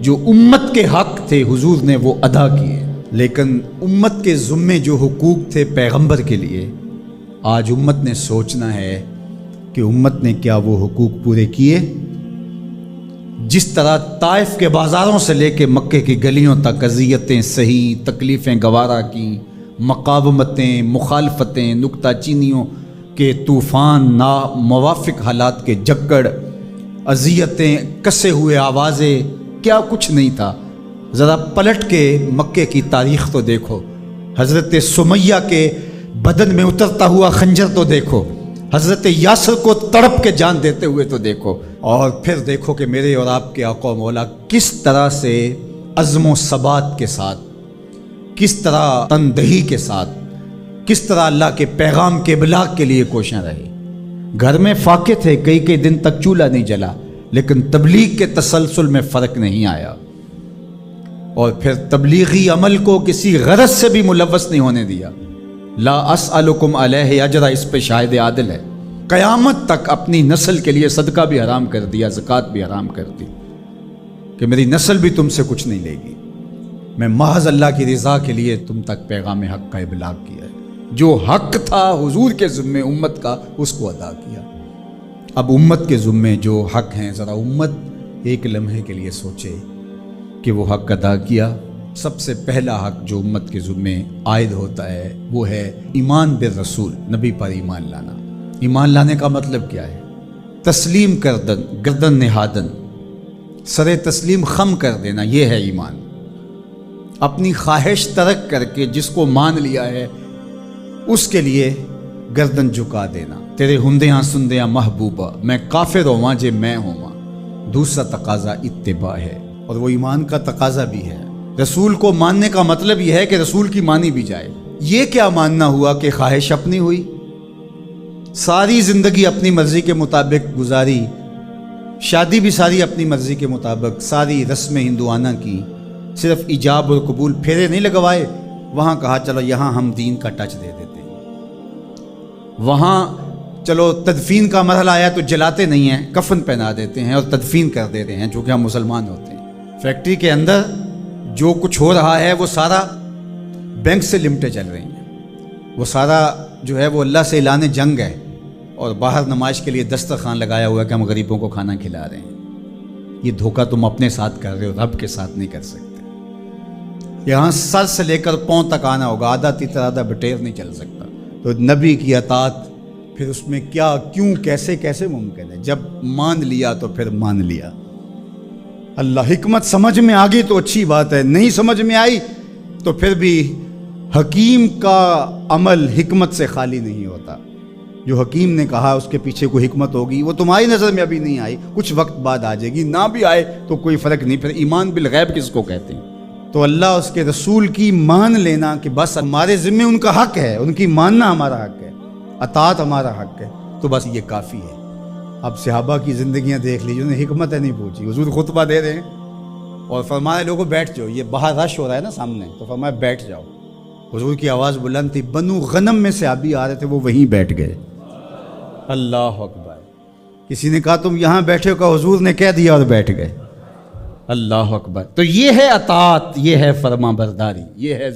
جو امت کے حق تھے حضور نے وہ ادا کیے، لیکن امت کے ذمے جو حقوق تھے پیغمبر کے لیے، آج امت نے سوچنا ہے کہ امت نے کیا وہ حقوق پورے کیے؟ جس طرح طائف کے بازاروں سے لے کے مکے کی گلیوں تک اذیتیں سہی، تکلیفیں گوارا کی، مقاومتیں، مخالفتیں، نکتہ چینیوں کے طوفان، ناموافق حالات کے جکڑ، اذیتیں، کسے ہوئے آوازیں، کیا کچھ نہیں تھا۔ ذرا پلٹ کے مکے کی تاریخ تو دیکھو، حضرت سمیہ کے بدن میں اترتا ہوا خنجر تو دیکھو، حضرت یاسر کو تڑپ کے جان دیتے ہوئے تو دیکھو، اور پھر دیکھو کہ میرے اور آپ کے آقا و مولا کس طرح سے عزم و ثبات کے ساتھ، کس طرح تندہی کے ساتھ، کس طرح اللہ کے پیغام کے ابلاغ کے لیے کوشاں رہے۔ گھر میں فاقے تھے، کئی دن تک چولہا نہیں جلا، لیکن تبلیغ کے تسلسل میں فرق نہیں آیا، اور پھر تبلیغی عمل کو کسی غرض سے بھی ملوث نہیں ہونے دیا۔ لا اسألکم علیہ اجرا اس پہ شاہد عادل ہے۔ قیامت تک اپنی نسل کے لیے صدقہ بھی حرام کر دیا، زکوٰۃ بھی حرام کر دی، کہ میری نسل بھی تم سے کچھ نہیں لے گی، میں محض اللہ کی رضا کے لیے تم تک پیغام حق کا ابلاغ کیا ہے۔ جو حق تھا حضور کے ذمے امت کا، اس کو ادا کیا۔ اب امت کے ذمے جو حق ہیں، ذرا امت ایک لمحے کے لیے سوچے کہ وہ حق ادا کیا۔ سب سے پہلا حق جو امت کے ذمے عائد ہوتا ہے وہ ہے ایمان بالرسول، نبی پر ایمان لانا۔ ایمان لانے کا مطلب کیا ہے؟ تسلیم کردن، گردن نہادن، سر تسلیم خم کر دینا، یہ ہے ایمان۔ اپنی خواہش ترک کر کے جس کو مان لیا ہے اس کے لیے گردن جھکا دینا۔ تیرے ہندیاں سندیاں محبوبہ، میں کافر ہوا جے میں ہوا۔ دوسرا تقاضا اتباع ہے، اور وہ ایمان کا تقاضا بھی ہے۔ رسول کو ماننے کا مطلب یہ ہے کہ رسول کی مانی بھی جائے۔ یہ کیا ماننا ہوا کہ خواہش اپنی ہوئی، ساری زندگی اپنی مرضی کے مطابق گزاری، شادی بھی ساری اپنی مرضی کے مطابق، ساری رسم ہندوانہ کی، صرف ایجاب اور قبول، پھیرے نہیں لگوائے۔ وہاں کہا چلو یہاں ہم دین کا ٹچ دے دیتے ہیں، وہاں چلو تدفین کا مرحلہ آیا تو جلاتے نہیں ہیں، کفن پہنا دیتے ہیں اور تدفین کر دیتے ہیں، جو کہ ہم مسلمان ہوتے ہیں۔ فیکٹری کے اندر جو کچھ ہو رہا ہے وہ سارا بینک سے لمٹیں چل رہی ہیں، وہ سارا جو ہے وہ اللہ سے اعلان جنگ ہے، اور باہر نمائش کے لیے دسترخوان لگایا ہوا ہے کہ ہم غریبوں کو کھانا کھلا رہے ہیں۔ یہ دھوکہ تم اپنے ساتھ کر رہے ہو، رب کے ساتھ نہیں کر سکتے۔ یہاں سر سے لے کر پاؤں تک آنا ہوگا، آدھا تیتر آدھا بٹیر نہیں چل سکتا۔ تو نبی کی اطاعت پھر اس میں کیا، کیوں، کیسے ممکن ہے؟ جب مان لیا تو پھر مان لیا۔ اللہ حکمت سمجھ میں آ گئی تو اچھی بات ہے، نہیں سمجھ میں آئی تو پھر بھی حکیم کا عمل حکمت سے خالی نہیں ہوتا۔ جو حکیم نے کہا اس کے پیچھے کوئی حکمت ہوگی، وہ تمہاری نظر میں ابھی نہیں آئی، کچھ وقت بعد آ جائے گی، نہ بھی آئے تو کوئی فرق نہیں۔ پھر ایمان بالغیب کس کو کہتے ہیں؟ تو اللہ اس کے رسول کی مان لینا کہ بس ہمارے ذمہ ان کا حق ہے، ان کی ماننا ہمارا حق ہے، اطاعت ہمارا حق ہے، تو بس یہ کافی ہے۔ اب صحابہ کی زندگیاں دیکھ لیجیے، انہیں حکمت نہیں پوچھی۔ حضور خطبہ دے رہے ہیں اور فرمایا لوگوں بیٹھ جاؤ، یہ باہر رش ہو رہا ہے نا سامنے، تو فرمایا بیٹھ جاؤ۔ حضور کی آواز بلند تھی، بنو غنم میں صحابی آ رہے تھے، وہ وہیں بیٹھ گئے۔ اللہ اکبر۔ کسی نے کہا تم یہاں بیٹھے ہو، کہ حضور نے کہہ دیا اور بیٹھ گئے۔ اللہ اکبر۔ تو یہ ہے اطاعت، یہ ہے فرما برداری، یہ ہے